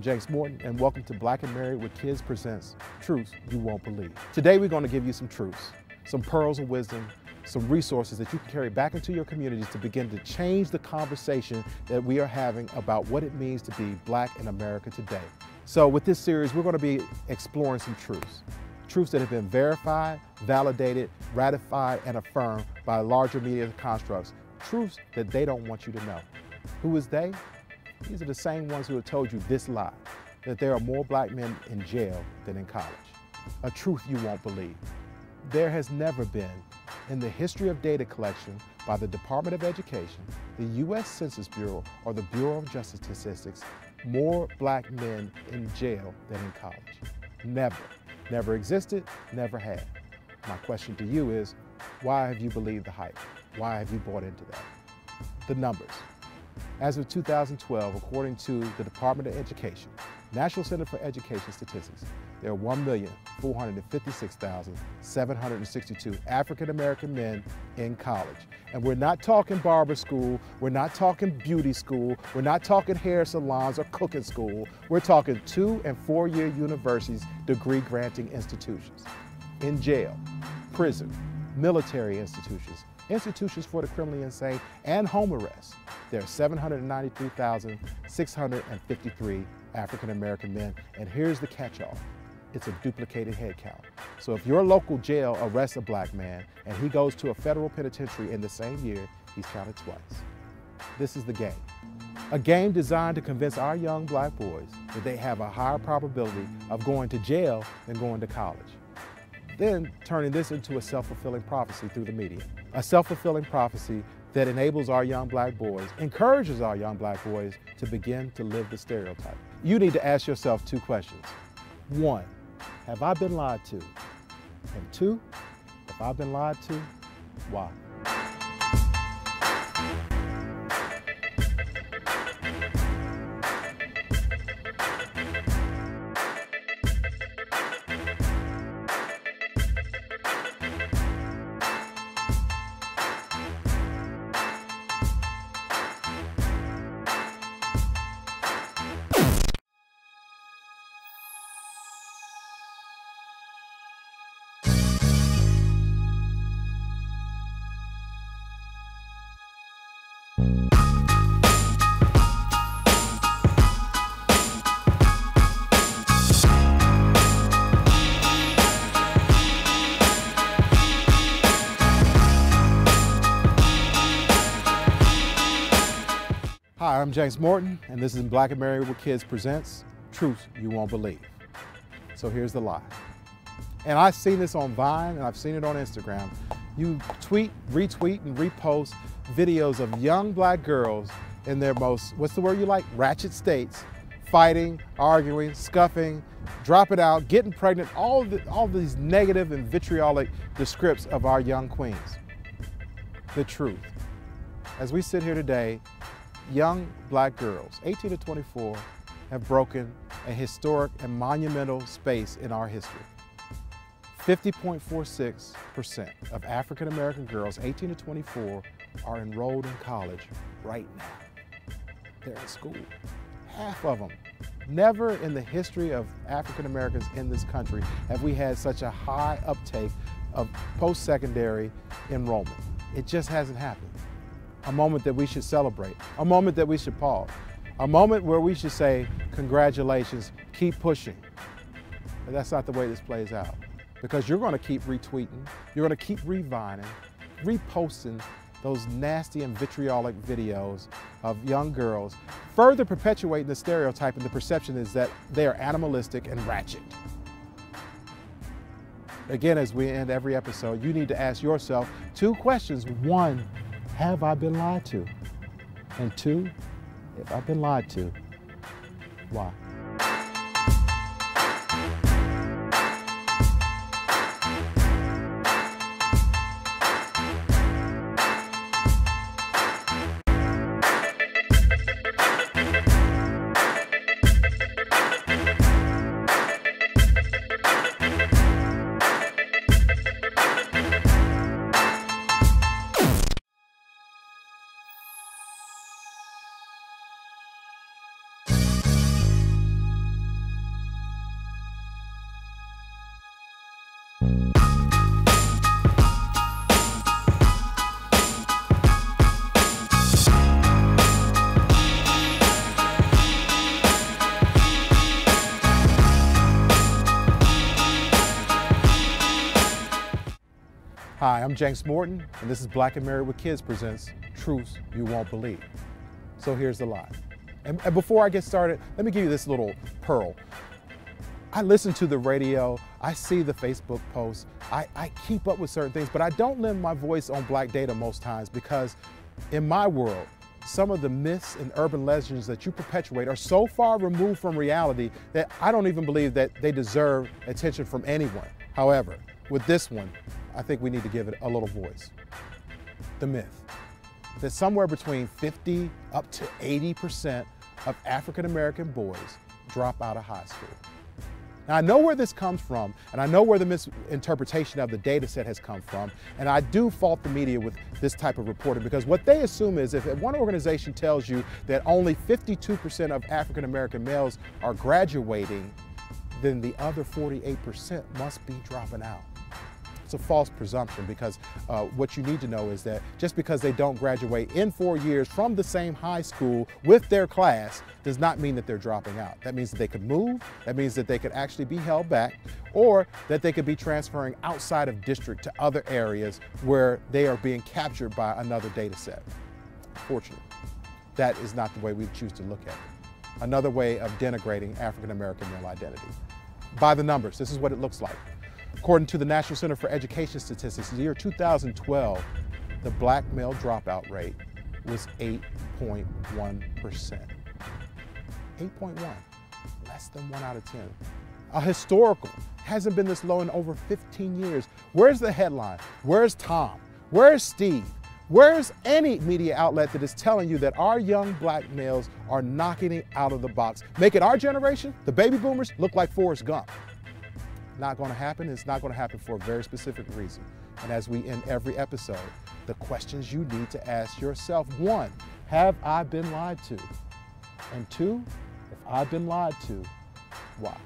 I'm James Morton, and welcome to Black and Married with Kids Presents Truths You Won't Believe. Today we're going to give you some truths, some pearls of wisdom, some resources that you can carry back into your communities to begin to change the conversation that we are having about what it means to be Black in America today. So with this series, we're going to be exploring some truths. Truths that have been verified, validated, ratified, and affirmed by larger media constructs. Truths that they don't want you to know. Who is they? These are the same ones who have told you this lie, that there are more Black men in jail than in college. A truth you won't believe. There has never been, in the history of data collection by the Department of Education, the U.S. Census Bureau, or the Bureau of Justice Statistics, more Black men in jail than in college. Never. Never existed, never had. My question to you is, why have you believed the hype? Why have you bought into that? The numbers. As of 2012, according to the Department of Education, National Center for Education Statistics, there are 1,456,762 African-American men in college. And we're not talking barber school, we're not talking beauty school, we're not talking hair salons or cooking school. We're talking 2- and 4-year universities, degree-granting institutions. In jail, prison, military institutions, institutions for the criminally insane, and home arrest. There are 793,653 African-American men, and here's the catch-all. It's a duplicated head count. So if your local jail arrests a Black man and he goes to a federal penitentiary in the same year, he's counted twice. This is the game. A game designed to convince our young Black boys that they have a higher probability of going to jail than going to college. Then turning this into a self-fulfilling prophecy through the media. A self-fulfilling prophecy that enables our young Black boys, encourages our young Black boys to begin to live the stereotype. You need to ask yourself 2 questions. 1, have I been lied to? And 2, if I've been lied to, why? Hi, I'm James Morton, and this is Black and Married with Kids Presents Truths You Won't Believe. So here's the lie. And I've seen this on Vine, and I've seen it on Instagram. You tweet, retweet, and repost videos of young Black girls in their most, what's the word you like, ratchet states, fighting, arguing, scuffing, dropping out, getting pregnant, all these negative and vitriolic descripts of our young queens. The truth. As we sit here today, young Black girls, 18 to 24, have broken a historic and monumental space in our history. 50.46% of African American girls, 18 to 24, are enrolled in college right now. They're in school. Half of them. Never in the history of African Americans in this country have we had such a high uptake of post-secondary enrollment. It just hasn't happened. A moment that we should celebrate, a moment that we should pause, a moment where we should say, congratulations, keep pushing. But that's not the way this plays out. Because you're going to keep retweeting, you're going to keep revining, reposting those nasty and vitriolic videos of young girls, further perpetuating the stereotype, and the perception is that they are animalistic and ratchet. Again, as we end every episode, you need to ask yourself 2 questions. 1, have I been lied to? And 2, if I've been lied to, why? Hi, I'm James Morton, and this is Black and Married with Kids presents Truths You Won't Believe. So here's the lie. And before I get started, let me give you this little pearl. I listen to the radio, I see the Facebook posts, I keep up with certain things, but I don't lend my voice on black data most times because in my world, some of the myths and urban legends that you perpetuate are so far removed from reality that I don't even believe that they deserve attention from anyone. However, with this one, I think we need to give it a little voice. The myth that somewhere between 50 up to 80% of African American boys drop out of high school. Now, I know where this comes from, and I know where the misinterpretation of the data set has come from, and I do fault the media with this type of reporting because what they assume is if one organization tells you that only 52% of African American males are graduating, then the other 48% must be dropping out. It's a false presumption because what you need to know is that just because they don't graduate in 4 years from the same high school with their class does not mean that they're dropping out. That means that they could move, that means that they could actually be held back, or that they could be transferring outside of district to other areas where they are being captured by another data set. Unfortunately, that is not the way we choose to look at it. Another way of denigrating African American male identity. By the numbers, this is what it looks like. According to the National Center for Education Statistics, in the year 2012, the black male dropout rate was 8.1%. 8.1, less than 1 out of 10. A historical, hasn't been this low in over 15 years. Where's the headline? Where's Tom? Where's Steve? Where's any media outlet that is telling you that our young black males are knocking it out of the box, making our generation, the baby boomers, look like Forrest Gump? Not going to happen. It's not going to happen for a very specific reason. And as we end every episode, the questions you need to ask yourself: 1, have I been lied to? And 2, if I've been lied to, why?